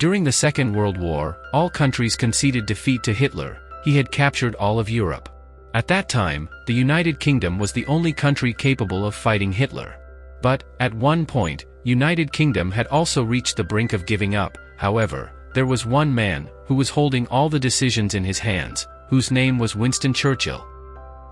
During the Second World War, all countries conceded defeat to Hitler. He had captured all of Europe. At that time, the United Kingdom was the only country capable of fighting Hitler. But, at one point, United Kingdom had also reached the brink of giving up. However, there was one man, who was holding all the decisions in his hands, whose name was Winston Churchill.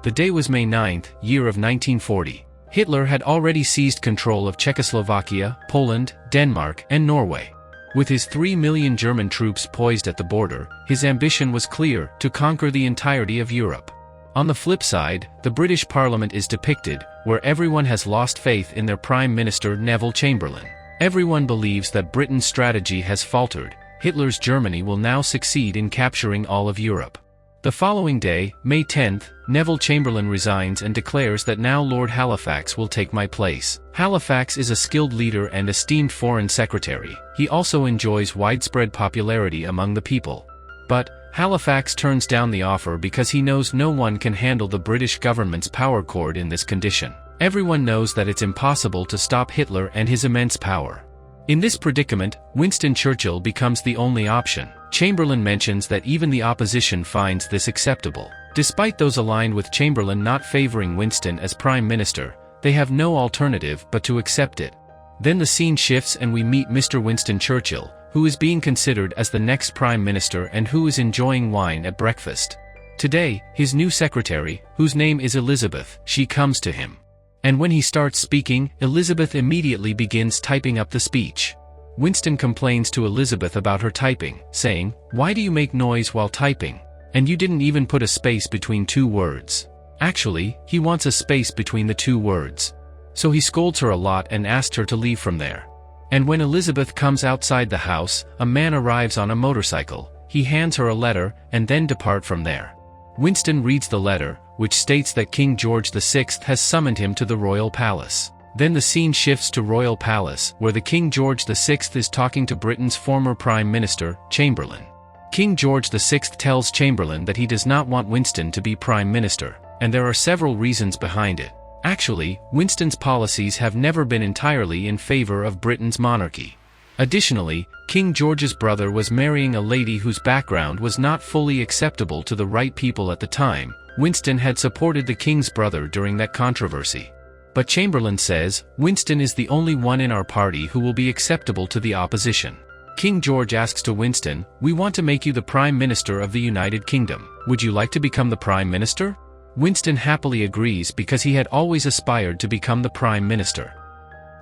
The day was May 9th, year of 1940. Hitler had already seized control of Czechoslovakia, Poland, Denmark, and Norway. With his 3 million German troops poised at the border, his ambition was clear: to conquer the entirety of Europe. On the flip side, the British Parliament is depicted, where everyone has lost faith in their Prime Minister Neville Chamberlain. Everyone believes that Britain's strategy has faltered. Hitler's Germany will now succeed in capturing all of Europe. The following day, May 10th, Neville Chamberlain resigns and declares that now Lord Halifax will take my place. Halifax is a skilled leader and esteemed foreign secretary. He also enjoys widespread popularity among the people. But Halifax turns down the offer because he knows no one can handle the British government's power cord in this condition. Everyone knows that it's impossible to stop Hitler and his immense power. In this predicament, Winston Churchill becomes the only option. Chamberlain mentions that even the opposition finds this acceptable. Despite those aligned with Chamberlain not favoring Winston as Prime Minister, they have no alternative but to accept it. Then the scene shifts and we meet Mr. Winston Churchill, who is being considered as the next Prime Minister and who is enjoying wine at breakfast. Today, his new secretary, whose name is Elizabeth, she comes to him. And when he starts speaking, Elizabeth immediately begins typing up the speech. Winston complains to Elizabeth about her typing, saying, "Why do you make noise while typing? And you didn't even put a space between two words." Actually, he wants a space between the two words. So he scolds her a lot and asks her to leave from there. And when Elizabeth comes outside the house, a man arrives on a motorcycle. He hands her a letter, and then depart from there. Winston reads the letter, which states that King George VI has summoned him to the royal palace. Then the scene shifts to Royal Palace, where the King George VI is talking to Britain's former Prime Minister, Chamberlain. King George VI tells Chamberlain that he does not want Winston to be Prime Minister, and there are several reasons behind it. Actually, Winston's policies have never been entirely in favor of Britain's monarchy. Additionally, King George's brother was marrying a lady whose background was not fully acceptable to the right people at the time. Winston had supported the king's brother during that controversy. But Chamberlain says, Winston is the only one in our party who will be acceptable to the opposition. King George asks to Winston, "We want to make you the Prime Minister of the United Kingdom. Would you like to become the Prime Minister?" Winston happily agrees because he had always aspired to become the Prime Minister.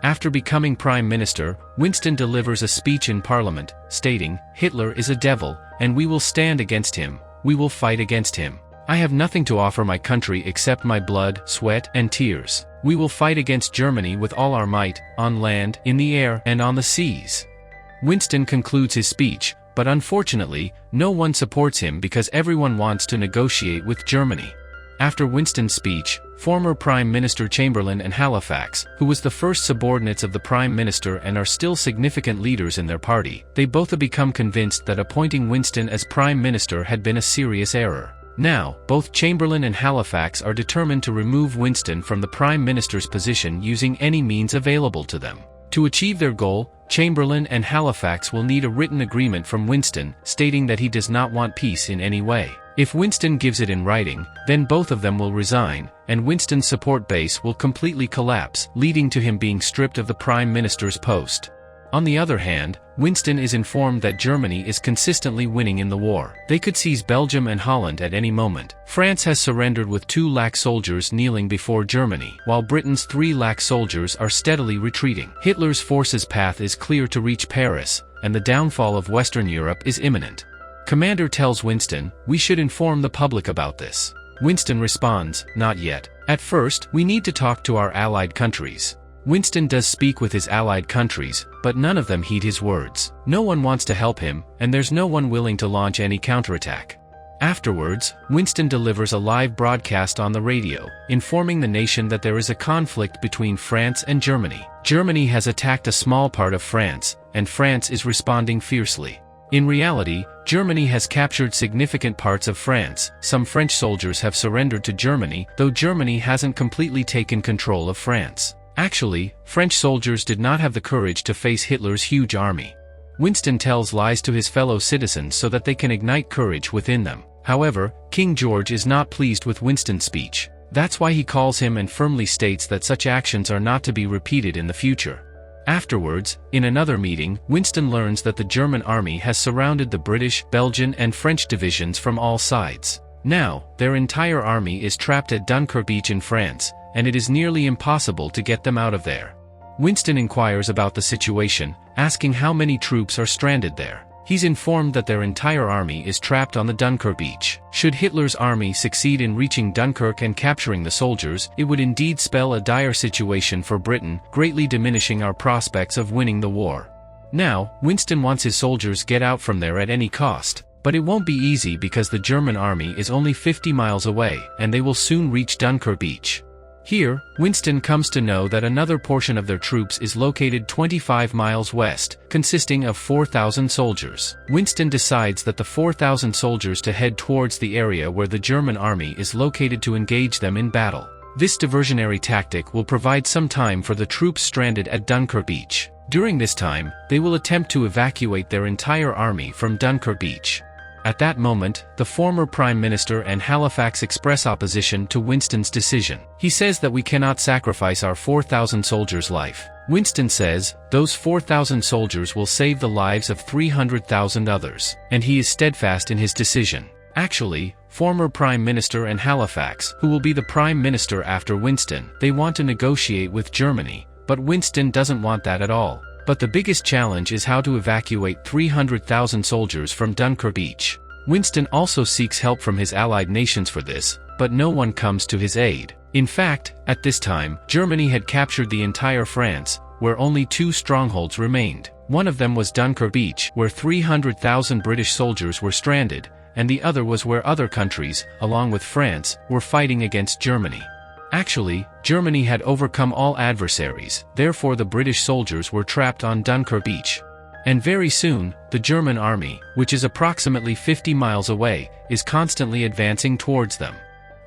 After becoming Prime Minister, Winston delivers a speech in Parliament, stating, "Hitler is a devil, and we will stand against him. We will fight against him. I have nothing to offer my country except my blood, sweat, and tears. We will fight against Germany with all our might, on land, in the air, and on the seas." Winston concludes his speech, but unfortunately, no one supports him because everyone wants to negotiate with Germany. After Winston's speech, former Prime Minister Chamberlain and Halifax, who was the first subordinates of the Prime Minister and are still significant leaders in their party, they both have become convinced that appointing Winston as Prime Minister had been a serious error. Now, both Chamberlain and Halifax are determined to remove Winston from the Prime Minister's position using any means available to them. To achieve their goal, Chamberlain and Halifax will need a written agreement from Winston, stating that he does not want peace in any way. If Winston gives it in writing, then both of them will resign, and Winston's support base will completely collapse, leading to him being stripped of the Prime Minister's post. On the other hand, Winston is informed that Germany is consistently winning in the war. They could seize Belgium and Holland at any moment. France has surrendered with 2 lakh soldiers kneeling before Germany, while Britain's 3 lakh soldiers are steadily retreating. Hitler's forces' path is clear to reach Paris, and the downfall of Western Europe is imminent. Commander tells Winston, "We should inform the public about this." Winston responds, "Not yet. At first, we need to talk to our allied countries." Winston does speak with his allied countries, but none of them heed his words. No one wants to help him, and there's no one willing to launch any counterattack. Afterwards, Winston delivers a live broadcast on the radio, informing the nation that there is a conflict between France and Germany. Germany has attacked a small part of France, and France is responding fiercely. In reality, Germany has captured significant parts of France. Some French soldiers have surrendered to Germany, though Germany hasn't completely taken control of France. Actually, French soldiers did not have the courage to face Hitler's huge army. Winston tells lies to his fellow citizens so that they can ignite courage within them. However, King George is not pleased with Winston's speech. That's why he calls him and firmly states that such actions are not to be repeated in the future. Afterwards, in another meeting, Winston learns that the German army has surrounded the British, Belgian and French divisions from all sides. Now, their entire army is trapped at Dunkirk beach in France, and it is nearly impossible to get them out of there. Winston inquires about the situation, asking how many troops are stranded there. He's informed that their entire army is trapped on the Dunkirk beach. Should Hitler's army succeed in reaching Dunkirk and capturing the soldiers, it would indeed spell a dire situation for Britain, greatly diminishing our prospects of winning the war. Now, Winston wants his soldiers get out from there at any cost. But it won't be easy because the German army is only 50 miles away, and they will soon reach Dunkirk beach. Here, Winston comes to know that another portion of their troops is located 25 miles west, consisting of 4,000 soldiers. Winston decides that the 4,000 soldiers to head towards the area where the German army is located to engage them in battle. This diversionary tactic will provide some time for the troops stranded at Dunkirk beach. During this time, they will attempt to evacuate their entire army from Dunkirk beach. At that moment, the former Prime Minister and Halifax express opposition to Winston's decision. He says that we cannot sacrifice our 4,000 soldiers' life. Winston says, those 4,000 soldiers will save the lives of 300,000 others, and he is steadfast in his decision. Actually, former Prime Minister and Halifax, who will be the Prime Minister after Winston, they want to negotiate with Germany, but Winston doesn't want that at all. But the biggest challenge is how to evacuate 300,000 soldiers from Dunkirk beach. Winston also seeks help from his allied nations for this, but no one comes to his aid. In fact, at this time, Germany had captured the entire France, where only 2 strongholds remained. One of them was Dunkirk beach, where 300,000 British soldiers were stranded, and the other was where other countries, along with France, were fighting against Germany. Actually, Germany had overcome all adversaries, therefore the British soldiers were trapped on Dunkirk beach. And very soon, the German army, which is approximately 50 miles away, is constantly advancing towards them.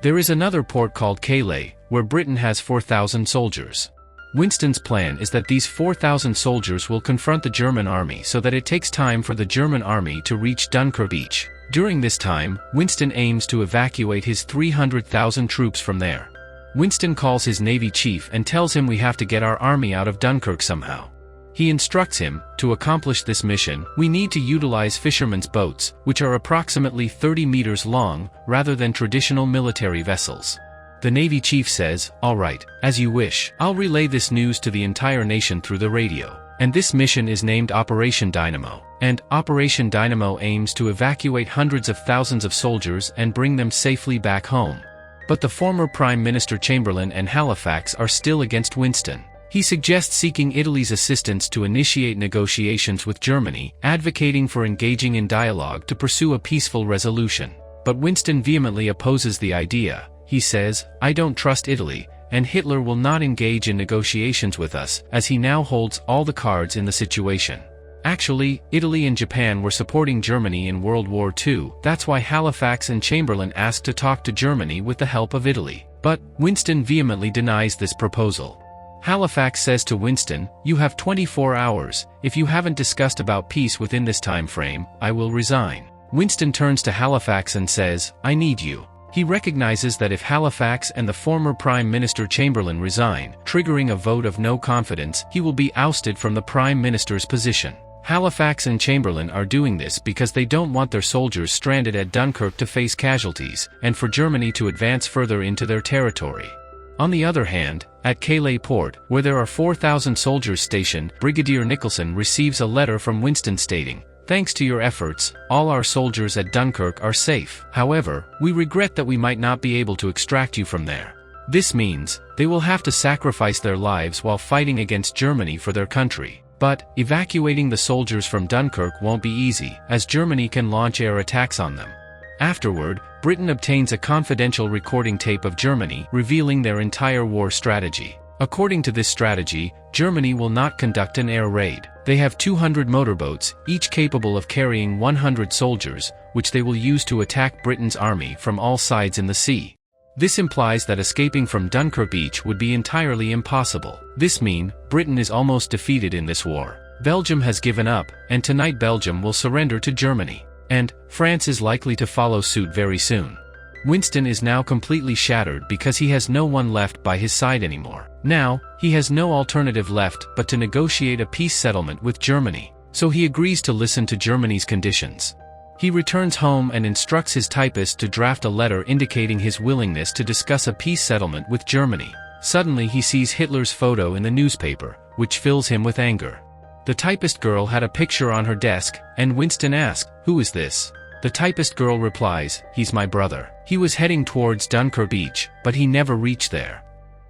There is another port called Calais, where Britain has 4,000 soldiers. Winston's plan is that these 4,000 soldiers will confront the German army so that it takes time for the German army to reach Dunkirk beach. During this time, Winston aims to evacuate his 300,000 troops from there. Winston calls his Navy chief and tells him we have to get our army out of Dunkirk somehow. He instructs him, to accomplish this mission, we need to utilize fishermen's boats, which are approximately 30 meters long, rather than traditional military vessels. The Navy chief says, all right, as you wish, I'll relay this news to the entire nation through the radio. And this mission is named Operation Dynamo. And Operation Dynamo aims to evacuate hundreds of thousands of soldiers and bring them safely back home. But the former Prime Minister Chamberlain and Halifax are still against Winston. He suggests seeking Italy's assistance to initiate negotiations with Germany, advocating for engaging in dialogue to pursue a peaceful resolution. But Winston vehemently opposes the idea. He says, I don't trust Italy, and Hitler will not engage in negotiations with us, as he now holds all the cards in the situation. Actually, Italy and Japan were supporting Germany in World War II, that's why Halifax and Chamberlain asked to talk to Germany with the help of Italy. But Winston vehemently denies this proposal. Halifax says to Winston, you have 24 hours, if you haven't discussed about peace within this time frame, I will resign. Winston turns to Halifax and says, I need you. He recognizes that if Halifax and the former Prime Minister Chamberlain resign, triggering a vote of no confidence, he will be ousted from the Prime Minister's position. Halifax and Chamberlain are doing this because they don't want their soldiers stranded at Dunkirk to face casualties, and for Germany to advance further into their territory. On the other hand, at Calais port, where there are 4,000 soldiers stationed, Brigadier Nicholson receives a letter from Winston stating, thanks to your efforts, all our soldiers at Dunkirk are safe. However, we regret that we might not be able to extract you from there. This means, they will have to sacrifice their lives while fighting against Germany for their country. But, evacuating the soldiers from Dunkirk won't be easy, as Germany can launch air attacks on them. Afterward, Britain obtains a confidential recording tape of Germany, revealing their entire war strategy. According to this strategy, Germany will not conduct an air raid. They have 200 motorboats, each capable of carrying 100 soldiers, which they will use to attack Britain's army from all sides in the sea. This implies that escaping from Dunkirk beach would be entirely impossible. This means, Britain is almost defeated in this war. Belgium has given up, and tonight Belgium will surrender to Germany. And France is likely to follow suit very soon. Winston is now completely shattered because he has no one left by his side anymore. Now, he has no alternative left but to negotiate a peace settlement with Germany, so he agrees to listen to Germany's conditions. He returns home and instructs his typist to draft a letter indicating his willingness to discuss a peace settlement with Germany. Suddenly he sees Hitler's photo in the newspaper, which fills him with anger. The typist girl had a picture on her desk, and Winston asks, "Who is this?" The typist girl replies, "He's my brother. He was heading towards Dunkirk Beach, but he never reached there."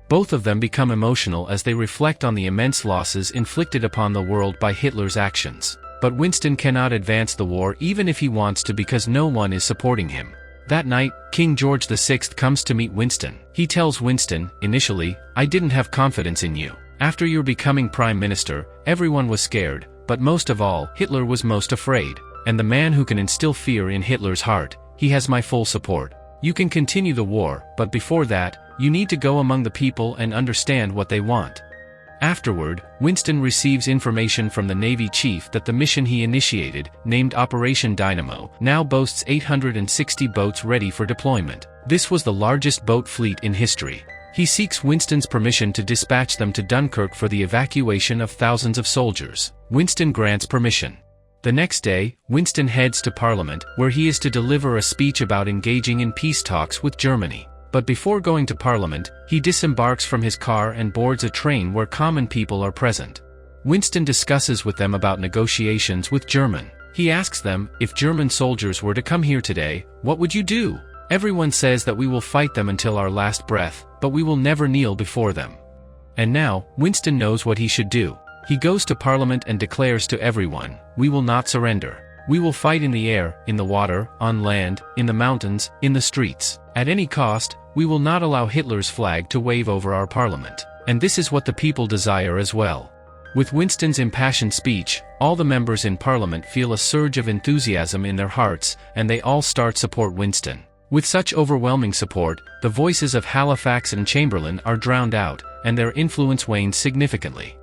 Both of them become emotional as they reflect on the immense losses inflicted upon the world by Hitler's actions. But Winston cannot advance the war even if he wants to because no one is supporting him. That night, King George VI comes to meet Winston. He tells Winston, "Initially, I didn't have confidence in you. After your becoming Prime Minister, everyone was scared, but most of all, Hitler was most afraid. And the man who can instill fear in Hitler's heart, he has my full support. You can continue the war, but before that, you need to go among the people and understand what they want." Afterward, Winston receives information from the Navy chief that the mission he initiated, named Operation Dynamo, now boasts 860 boats ready for deployment. This was the largest boat fleet in history. He seeks Winston's permission to dispatch them to Dunkirk for the evacuation of thousands of soldiers. Winston grants permission. The next day, Winston heads to Parliament, where he is to deliver a speech about engaging in peace talks with Germany. But before going to Parliament, he disembarks from his car and boards a train where common people are present. Winston discusses with them about negotiations with Germany. He asks them, "If German soldiers were to come here today, what would you do? Everyone says that we will fight them until our last breath, but we will never kneel before them." And now, Winston knows what he should do. He goes to Parliament and declares to everyone, "We will not surrender. We will fight in the air, in the water, on land, in the mountains, in the streets. At any cost, we will not allow Hitler's flag to wave over our Parliament." And this is what the people desire as well. With Winston's impassioned speech, all the members in Parliament feel a surge of enthusiasm in their hearts, and they all start support Winston. With such overwhelming support, the voices of Halifax and Chamberlain are drowned out, and their influence wanes significantly.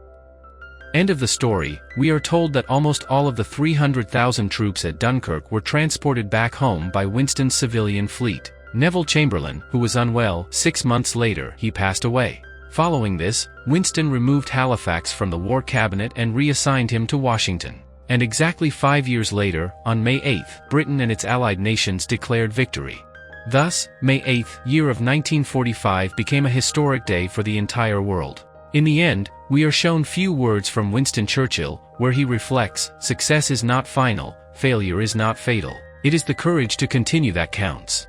End of the story. We are told that almost all of the 300,000 troops at Dunkirk were transported back home by Winston's civilian fleet. Neville Chamberlain, who was unwell, 6 months later, he passed away. Following this, Winston removed Halifax from the war cabinet and reassigned him to Washington. And exactly 5 years later, on May 8th, Britain and its allied nations declared victory. Thus, May 8th, year of 1945 became a historic day for the entire world. In the end, we are shown few words from Winston Churchill, where he reflects, "Success is not final, failure is not fatal. It is the courage to continue that counts."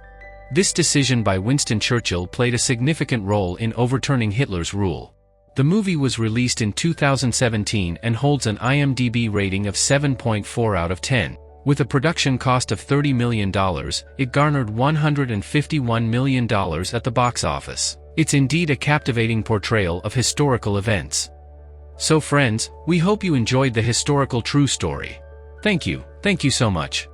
This decision by Winston Churchill played a significant role in overturning Hitler's rule. The movie was released in 2017 and holds an IMDb rating of 7.4 out of 10. With a production cost of $30 million, it garnered $151 million at the box office. It's indeed a captivating portrayal of historical events. So friends, we hope you enjoyed the historical true story. Thank you so much.